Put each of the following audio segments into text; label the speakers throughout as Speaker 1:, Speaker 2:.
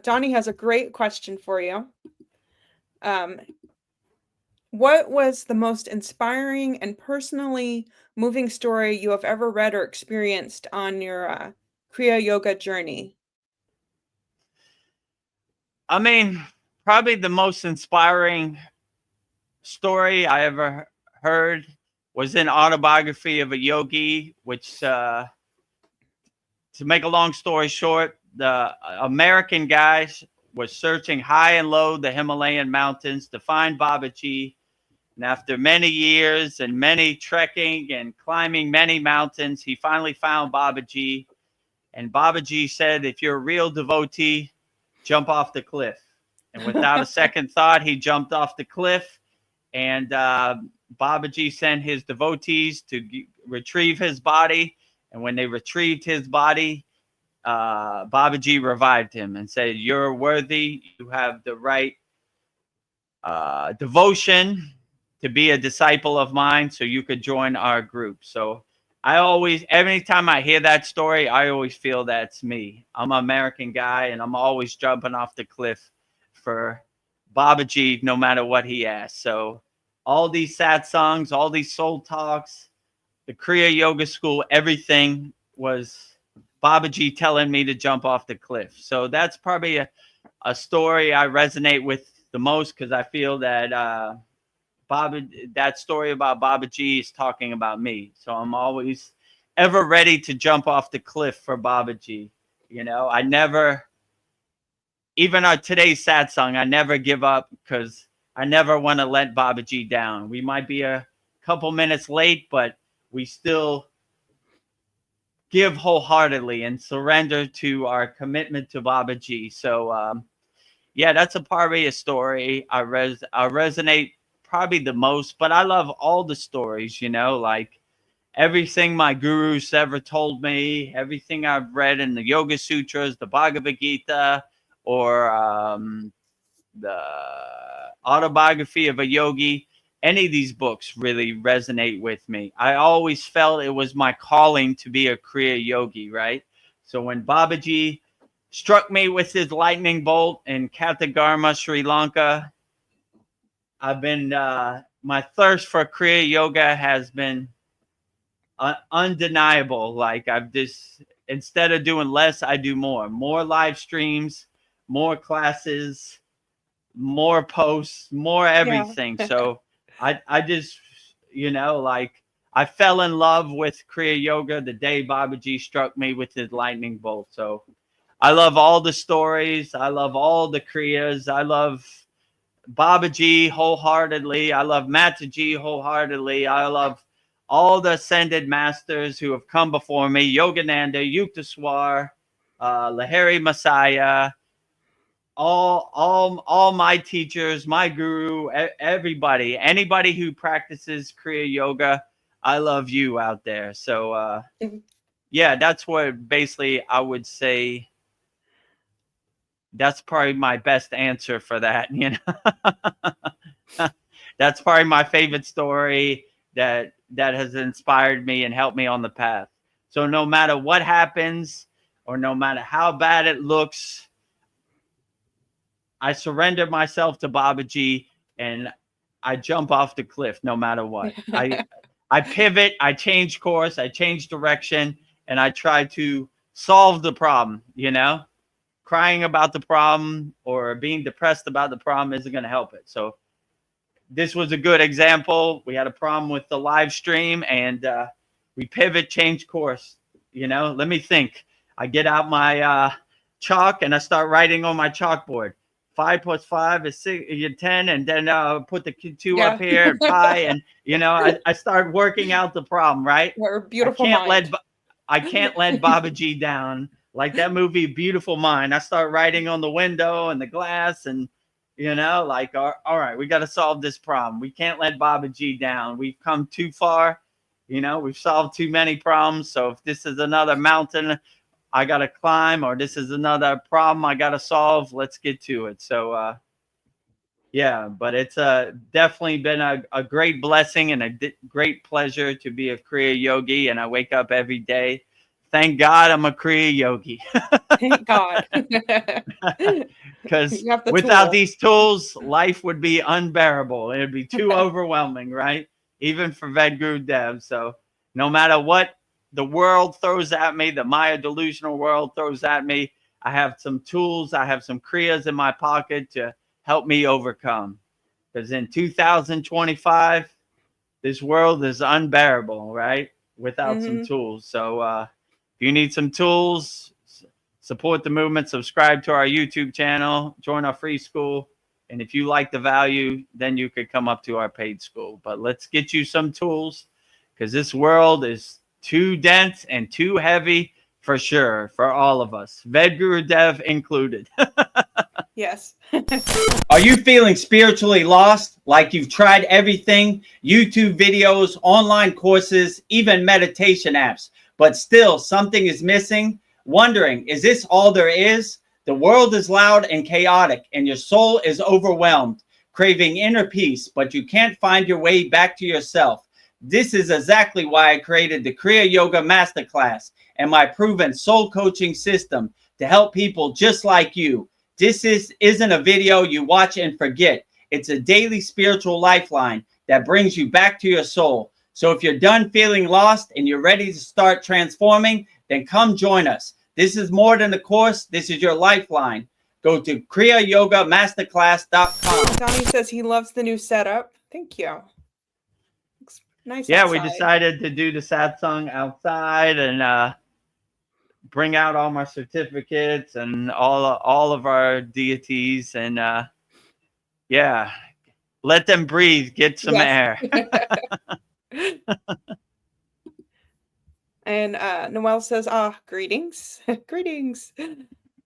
Speaker 1: Donnie has a great question for you. Um, what was the most inspiring and personally moving story you have ever read or experienced on your Kriya Yoga journey?
Speaker 2: I mean, probably the most inspiring story I ever heard was in Autobiography of a Yogi, which, to make a long story short, the American guys was searching high and low the Himalayan mountains to find Babaji. And after many years and many trekking and climbing many mountains, he finally found Babaji. And Babaji said, if you're a real devotee, jump off the cliff. And without a second thought, he jumped off the cliff. And Babaji sent his devotees to retrieve his body. And when they retrieved his body, Babaji revived him and said, you're worthy. You have the right devotion to be a disciple of mine, so you could join our group. So I always, every time I hear that story, I always feel that's me. I'm an American guy, and I'm always jumping off the cliff for Babaji, no matter what he asks. So all these sad songs, all these soul talks, the Kriya Yoga School, everything was Babaji telling me to jump off the cliff. So that's probably a story I resonate with the most, because I feel that that story about Babaji is talking about me. So I'm always ever ready to jump off the cliff for Babaji. You know, I never, even on today's sad song, I never give up, because I never want to let Babaji down. We might be a couple minutes late, but we still give wholeheartedly and surrender to our commitment to Babaji. So, yeah, that's a probably a story I resonate probably the most. But I love all the stories, you know, like everything my gurus ever told me, everything I've read in the Yoga Sutras, the Bhagavad Gita, or the Autobiography of a Yogi. Any of these books really resonate with me. I always felt it was my calling to be a Kriya yogi, right? So when Babaji struck me with his lightning bolt in Kathagarma, Sri Lanka, I've been, my thirst for Kriya yoga has been undeniable. Like I've just, instead of doing less, I do more live streams, more classes, more posts, more
Speaker 1: Yeah.
Speaker 2: everything. So I just, you know, like I fell in love with Kriya yoga the day Babaji struck me with his lightning bolt. So I love all the stories. I love all the Kriyas. I love Babaji wholeheartedly. I love Mataji wholeheartedly. I love all the ascended masters who have come before me: Yogananda, Yukteswar, Lahiri Messiah, all my teachers, my guru, everybody, anybody who practices Kriya yoga. I love you out there. So yeah, that's what basically I would say. That's probably my best answer for that. You know, that's probably my favorite story that has inspired me and helped me on the path. So no matter what happens, or no matter how bad it looks, I surrender myself to Babaji, and I jump off the cliff no matter what. I pivot, I change course, I change direction, and I try to solve the problem, you know? Crying about the problem or being depressed about the problem isn't going to help it. So this was a good example. We had a problem with the live stream, and we pivot, change course. You know, let me think. I get out my chalk and I start writing on my chalkboard. 5 + 5 is 10, and then put the two up
Speaker 1: Yeah.
Speaker 2: here and pi, and you know, I start working out the problem. Right?
Speaker 1: Your
Speaker 2: I
Speaker 1: beautiful
Speaker 2: can't let
Speaker 1: mind.
Speaker 2: I can't let Babaji down. Like that movie, Beautiful Mind. I start writing on the window and the glass, and you know, like, all right, we got to solve this problem. We can't let Babaji down. We've come too far. You know, we've solved too many problems. So if this is another mountain I got to climb, or this is another problem I got to solve, let's get to it. So, yeah, but it's definitely been a great blessing and a great pleasure to be a Kriya yogi. And I wake up every day Thank God I'm a Kriya yogi.
Speaker 1: Thank God.
Speaker 2: Because
Speaker 1: You have the
Speaker 2: without
Speaker 1: tool.
Speaker 2: these tools, life would be unbearable. It would be too overwhelming, right? Even for Vedguru Dev. So no matter what the world throws at me, the Maya delusional world throws at me, I have some tools, I have some Kriyas in my pocket to help me overcome. Because in 2025, this world is unbearable, right? Without some
Speaker 1: Hmm.
Speaker 2: tools. So if you need some tools, support the movement, subscribe to our YouTube channel, join our free school. And if you like the value, then you could come up to our paid school. But let's get you some tools because this world is too dense and too heavy for sure for all of us, Vedguru Dev included.
Speaker 1: Yes.
Speaker 2: Are you feeling spiritually lost? Like you've tried everything? YouTube videos, online courses, even meditation apps, but still something is missing? Wondering, is this all there is? The world is loud and chaotic, and your soul is overwhelmed, craving inner peace, but you can't find your way back to yourself. This is exactly why I created the Kriya Yoga Masterclass and my proven soul coaching system to help people just like you. Isn't a video you watch and forget. It's a daily spiritual lifeline that brings you back to your soul. So if you're done feeling lost and you're ready to start transforming, then come join us. This is more than a course. This is your lifeline. Go to kriyayogamasterclass.com.
Speaker 1: Donnie says he loves the new setup. Thank you. Looks nice
Speaker 2: Yeah, we
Speaker 1: outside.
Speaker 2: decided to do the satsang outside and bring out all my certificates and all of our deities and yeah, let them breathe, get some
Speaker 1: Yes.
Speaker 2: air.
Speaker 1: And Noelle says, greetings. Greetings.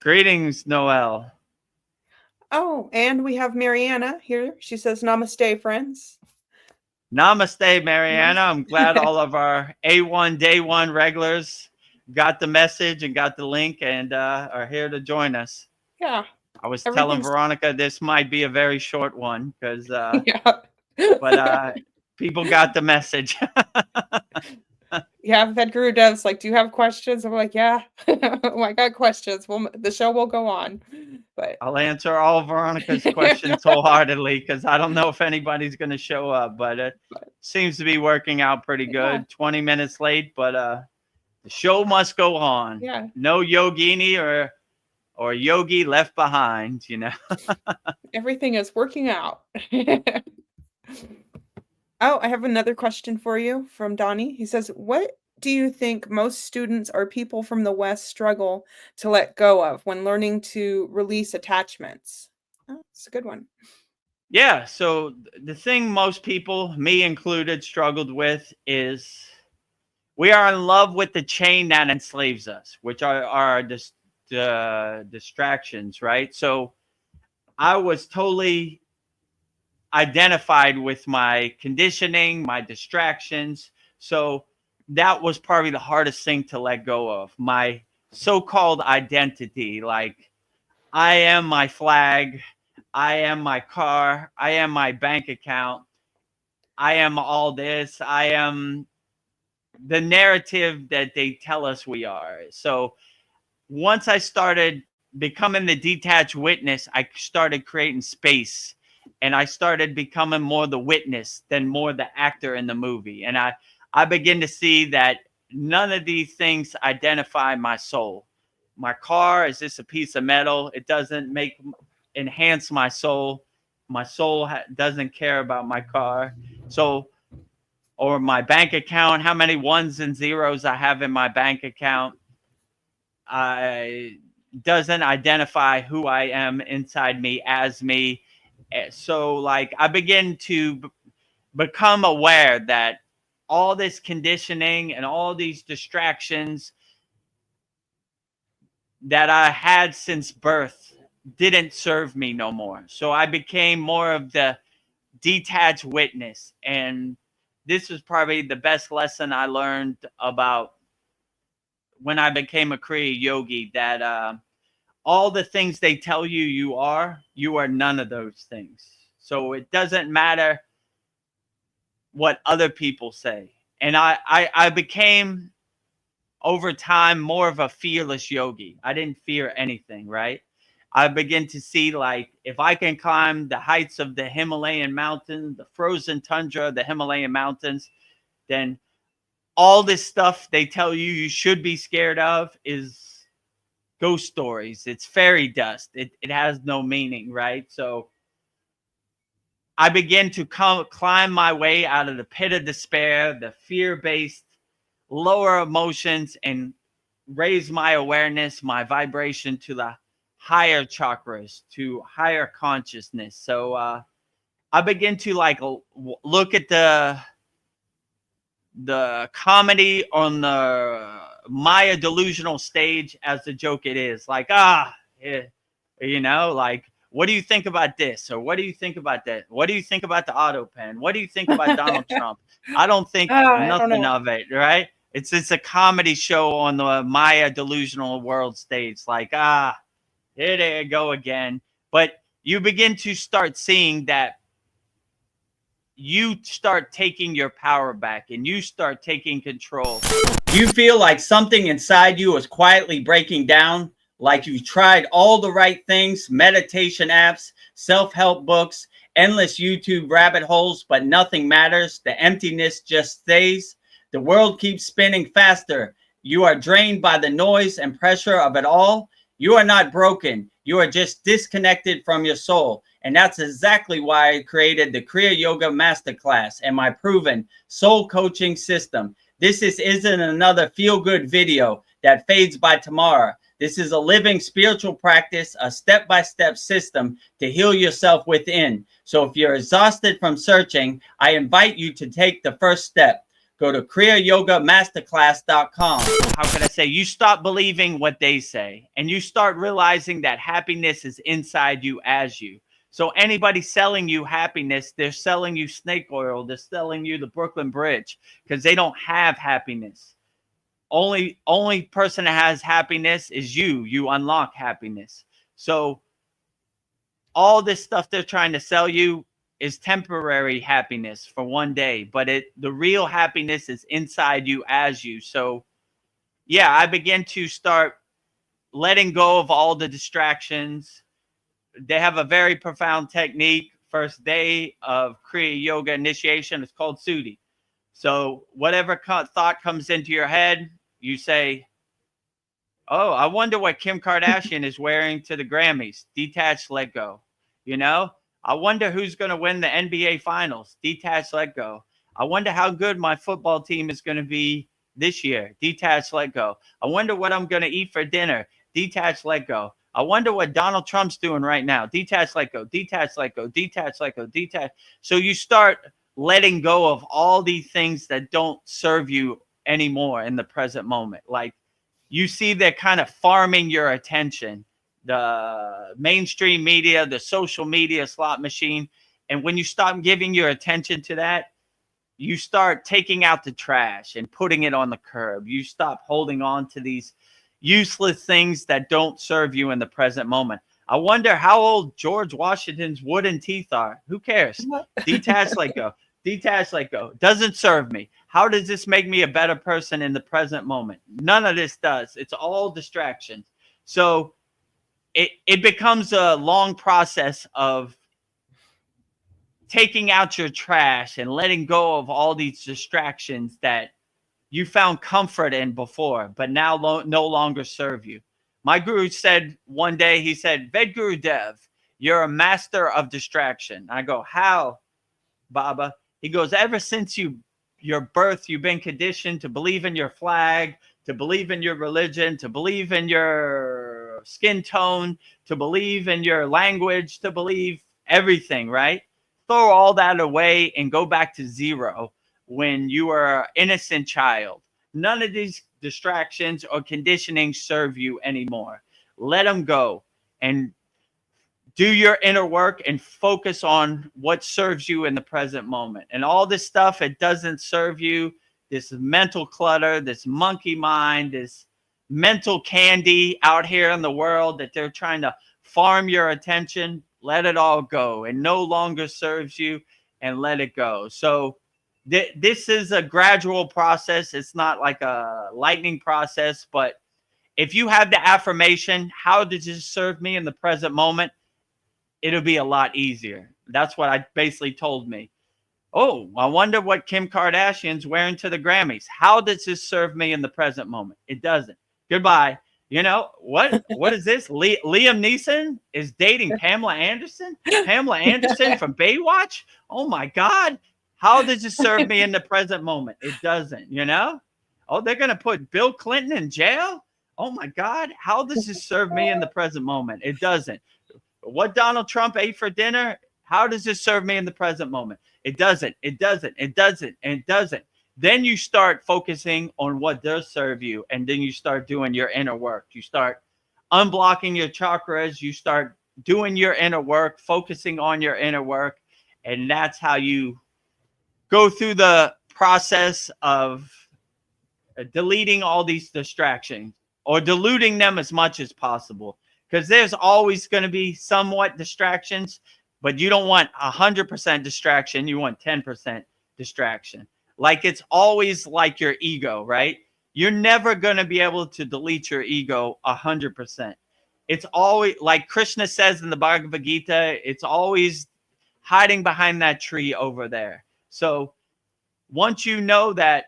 Speaker 2: Greetings, Noel.
Speaker 1: Oh, and we have Mariana here. She says, Namaste, friends.
Speaker 2: Namaste, Mariana. I'm glad all of our A1 Day 1 regulars got the message and got the link and are here to join us.
Speaker 1: Yeah.
Speaker 2: I was telling
Speaker 1: Everything's
Speaker 2: Veronica this might be a very short one because,
Speaker 1: yeah.
Speaker 2: but people got the message.
Speaker 1: Yeah, Vedguru Dev's like, do you have questions? I'm like, yeah. Oh, I got questions. Well, the show will go on. But
Speaker 2: I'll answer all Veronica's questions wholeheartedly because I don't know if anybody's going to show up, but it seems to be working out pretty good.
Speaker 1: Yeah.
Speaker 2: 20 minutes late, but the show must go on.
Speaker 1: Yeah.
Speaker 2: No yogini or yogi left behind, you know.
Speaker 1: Everything is working out. Oh, I have another question for you from Donnie. He says, what do you think most students or people from the West struggle to let go of when learning to release attachments? Oh, that's a good one.
Speaker 2: Yeah, so the thing most people, me included, struggled with is we are in love with the chain that enslaves us, which are our distractions, right? So I was totally identified with my conditioning, my distractions. So that was probably the hardest thing to let go of. My so-called identity, like I am my flag, I am my car, I am my bank account, I am all this, I am the narrative that they tell us we are. So once I started becoming the detached witness, I started creating space and I started becoming more the witness than more the actor in the movie. And I begin to see that none of these things identify my soul. My car is just a piece of metal. It doesn't enhance my soul. My soul doesn't care about my car. So, or my bank account, how many ones and zeros I have in my bank account. I doesn't identify who I am inside me as me. So like I begin to become aware that all this conditioning and all these distractions that I had since birth didn't serve me no more. So I became more of the detached witness. And this was probably the best lesson I learned about when I became a Kriya yogi, that all the things they tell you you are none of those things. So it doesn't matter what other people say. And I became over time more of a fearless yogi. I didn't fear anything, right? I begin to see, like, if I can climb the heights of the Himalayan mountains, the frozen tundra, the Himalayan mountains, then all this stuff they tell you you should be scared of is ghost stories. It's fairy dust. It has no meaning, right? So I begin to climb my way out of the pit of despair, the fear-based lower emotions, and raise my awareness, my vibration to the higher chakras, to higher consciousness. So I begin to like look at the comedy on the Maya delusional stage as the joke it is. Like, like, what do you think about this? Or what do you think about that? What do you think about the auto pen? What do you think about Donald Trump? I don't think
Speaker 1: I don't
Speaker 2: nothing
Speaker 1: know.
Speaker 2: of it, right? It's a comedy show on the Maya delusional world stage. Like, here they go again. But you begin to start seeing that you start taking your power back and you start taking control. You feel like something inside you is quietly breaking down, like you've tried all the right things, meditation apps, self-help books, endless YouTube rabbit holes, but nothing matters. The emptiness just stays. The world keeps spinning faster. You are drained by the noise and pressure of it all. You are not broken. You are just disconnected from your soul. And that's exactly why I created the Kriya Yoga Masterclass and my proven soul coaching system. This isn't another feel-good video that fades by tomorrow. This is a living spiritual practice, a step-by-step system to heal yourself within. So if you're exhausted from searching, I invite you to take the first step. Go to kriyayogamasterclass.com. How can I say? You stop believing what they say, and you start realizing that happiness is inside you as you. So anybody selling you happiness, they're selling you snake oil. They're selling you the Brooklyn Bridge because they don't have happiness. Only person that has happiness is you. You unlock happiness. So all this stuff they're trying to sell you is temporary happiness for one day, but the real happiness is inside you as you. So yeah, I begin to start letting go of all the distractions. They have a very profound technique. First day of Kriya Yoga initiation, it's called Sudhi. So whatever thought comes into your head, you say, oh, I wonder what Kim Kardashian is wearing to the Grammys. Detach, let go. I wonder who's going to win the NBA Finals. Detach, let go. I wonder how good my football team is going to be this year. Detach, let go. I wonder what I'm going to eat for dinner. Detach, let go. I wonder what Donald Trump's doing right now. Detach, let go. Detach, let go. Detach, let go. Detach. So you start letting go of all these things that don't serve you anymore in the present moment. Like, you see they're kind of farming your attention, the mainstream media, the social media slot machine. And when you stop giving your attention to that, you start taking out the trash and putting it on the curb. You stop holding on to these useless things that don't serve you in the present moment. I wonder how old George Washington's wooden teeth are. Who cares? Detach, let go. Detach, let go. Doesn't serve me. How does this make me a better person in the present moment? None of this does. It's all distractions. So it becomes a long process of taking out your trash and letting go of all these distractions that you found comfort in before, but now no longer serve you. My guru said one day, he said, Vedguru Dev, you're a master of distraction. I go, how, Baba? He goes, ever since your birth, you've been conditioned to believe in your flag, to believe in your religion, to believe in your skin tone, to believe in your language, to believe everything, right? Throw all that away and go back to zero when you are an innocent child. None of these distractions or conditioning serve you anymore. Let them go and do your inner work and focus on what serves you in the present moment. And all this stuff, it doesn't serve you. This mental clutter, this monkey mind, this mental candy out here in the world that they're trying to farm your attention, let it all go. It no longer serves you, and let it go. So this is a gradual process. It's not like a lightning process, but if you have the affirmation, how does this serve me in the present moment? It'll be a lot easier. That's what I basically told me. Oh, I wonder what Kim Kardashian's wearing to the Grammys. How does this serve me in the present moment? It doesn't. Goodbye. You know what? What is this? Liam Neeson is dating Pamela Anderson. Pamela Anderson from Baywatch. Oh my God! How does it serve me in the present moment? It doesn't. You know? Oh, they're gonna put Bill Clinton in jail. Oh my God! How does this serve me in the present moment? It doesn't. What Donald Trump ate for dinner? How does this serve me in the present moment? It doesn't. It doesn't. It doesn't. And it doesn't. Then you start focusing on what does serve you, and then you start doing your inner work. You start unblocking your chakras. You start doing your inner work, focusing on your inner work, and that's how you go through the process of deleting all these distractions or diluting them as much as possible, because there's always going to be somewhat distractions, but you don't want 100% distraction. You want 10% distraction. Like it's always like your ego, right? You're never going to be able to delete your ego 100%. It's always like Krishna says in the Bhagavad Gita, it's always hiding behind that tree over there. So once you know that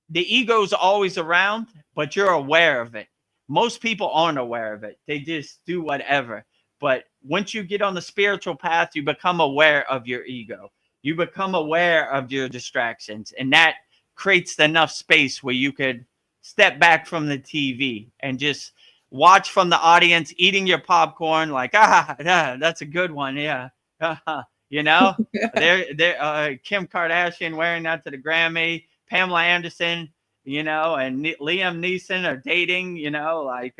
Speaker 2: the ego's always around, but you're aware of it. Most people aren't aware of it. They just do whatever. But once you get on the spiritual path, you become aware of your ego. You become aware of your distractions. And that creates enough space where you could step back from the TV and just watch from the audience, eating your popcorn like, that's a good one. Yeah. You know, Kim Kardashian wearing that to the Grammy. Pamela Anderson, you know, and Liam Neeson are dating, you know, like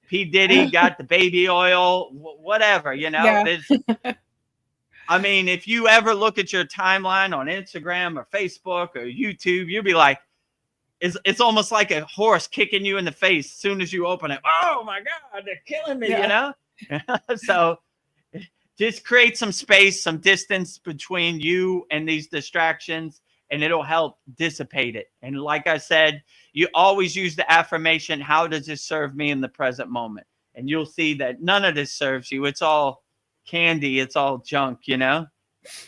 Speaker 2: P. Diddy got the baby oil, whatever, you know.
Speaker 1: Yeah.
Speaker 2: There's, I mean, if you ever look at your timeline on Instagram or Facebook or YouTube, you'll be like, it's almost like a horse kicking you in the face as soon as you open it. Oh my God, they're killing me, you know? So just create some space, some distance between you and these distractions, and it'll help dissipate it. And like I said, you always use the affirmation, how does this serve me in the present moment? And you'll see that none of this serves you. It's all candy. It's all junk, you know?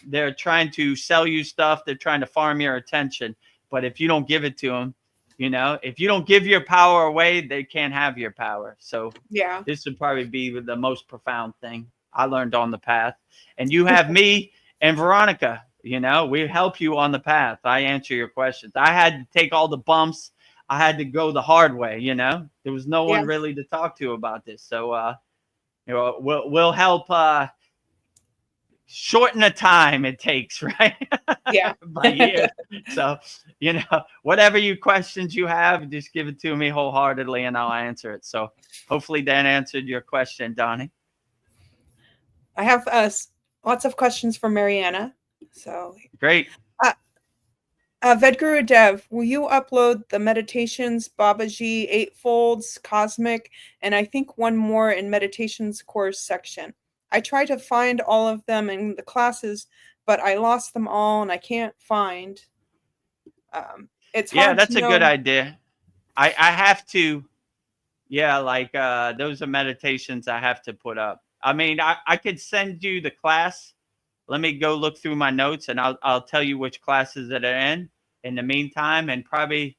Speaker 2: They're trying to sell you stuff. They're trying to farm your attention. But if you don't give it to them, you know, if you don't give your power away, they can't have your power. So
Speaker 1: Yeah.
Speaker 2: this would probably be the most profound thing I learned on the path. And you have me and Veronica, you know, we help you on the path. I answer your questions. I had to take all the bumps. I had to go the hard way, you know. There was no one really to talk to about this. So you know, we'll help shorten the time it takes, right?
Speaker 1: Yeah.
Speaker 2: By years. So, you know, whatever you questions you have, just give it to me wholeheartedly and I'll answer it. So hopefully that answered your question, Donnie.
Speaker 1: I have lots of questions from Mariana. So
Speaker 2: Great.
Speaker 1: Vedguru Dev, will you upload the meditations, Babaji, Eightfolds, Cosmic, and I think one more in meditations course section? I try to find all of them in the classes, but I lost them all and I can't find. It's hard
Speaker 2: That's
Speaker 1: to
Speaker 2: a good
Speaker 1: know.
Speaker 2: idea. I have to, like those are meditations I have to put up. I mean, I could send you the class. Let me go look through my notes and I'll tell you which classes that are in the meantime. And probably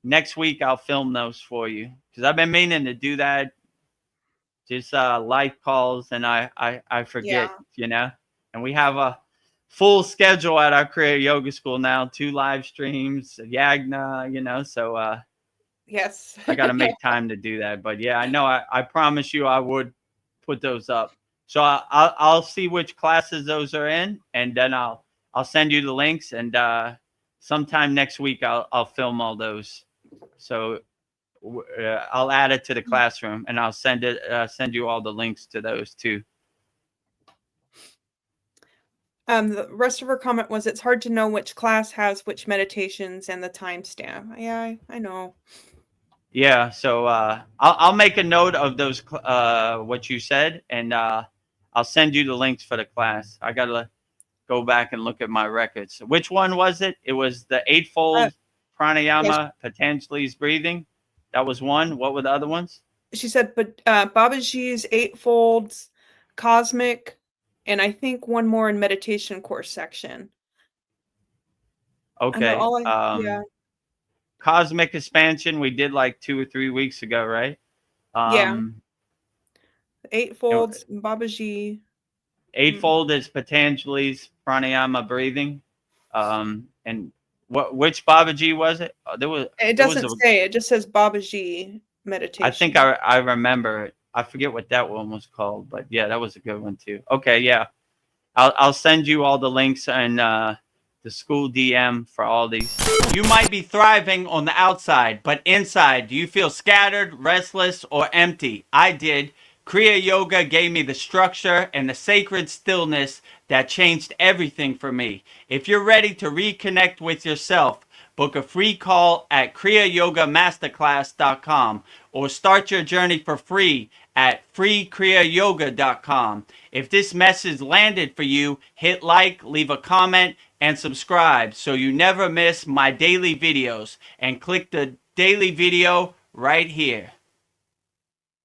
Speaker 2: next week I'll film those for you because I've been meaning to do that. Just live calls and I forget, you know, and we have a full schedule at our Kriya Yoga School now, 2 live streams, Yagna, you know, so
Speaker 1: Yes.
Speaker 2: I got to make time to do that. But yeah, I know I promise you I would put those up. So I'll see which classes those are in, and then I'll send you the links, and sometime next week I'll film all those. So I'll add it to the classroom, and I'll send you all the links to those too.
Speaker 1: The rest of her comment was, it's hard to know which class has which meditations and the timestamp. Yeah, I know.
Speaker 2: Yeah, so I'll make a note of those what you said, and I'll send you the links for the class. I gotta go back and look at my records. Which one was it? It was the
Speaker 1: Uh,
Speaker 2: eightfold
Speaker 1: yes,
Speaker 2: pranayama, Patanjali's breathing. That was one. What were the other ones?
Speaker 1: she said, but Babaji's Eightfolds, Cosmic, and I think one more in meditation course section. And they're
Speaker 2: Okay.
Speaker 1: all, yeah,
Speaker 2: Cosmic expansion we did like 2 or 3 weeks ago, right?
Speaker 1: yeah,
Speaker 2: Um,
Speaker 1: Eightfolds, Babaji. Mm.
Speaker 2: eightfold is Patanjali's pranayama breathing. And which Babaji was it?
Speaker 1: It
Speaker 2: There was
Speaker 1: doesn't
Speaker 2: a
Speaker 1: say, it just says Babaji
Speaker 2: I think
Speaker 1: meditation.
Speaker 2: I remember it. I forget what that one was called, but yeah, that was a good one too. Okay, yeah. I'll send you all the links and the school DM for all these. You might be thriving on the outside, but inside, do you feel scattered, restless, or empty? I did. Kriya Yoga gave me the structure and the sacred stillness that changed everything for me. If you're ready to reconnect with yourself, book a free call at kriyayogamasterclass.com or start your journey for free at freekriyayoga.com. If this message landed for you, hit like, leave a comment, and subscribe so you never miss my daily videos. And click the daily video right here.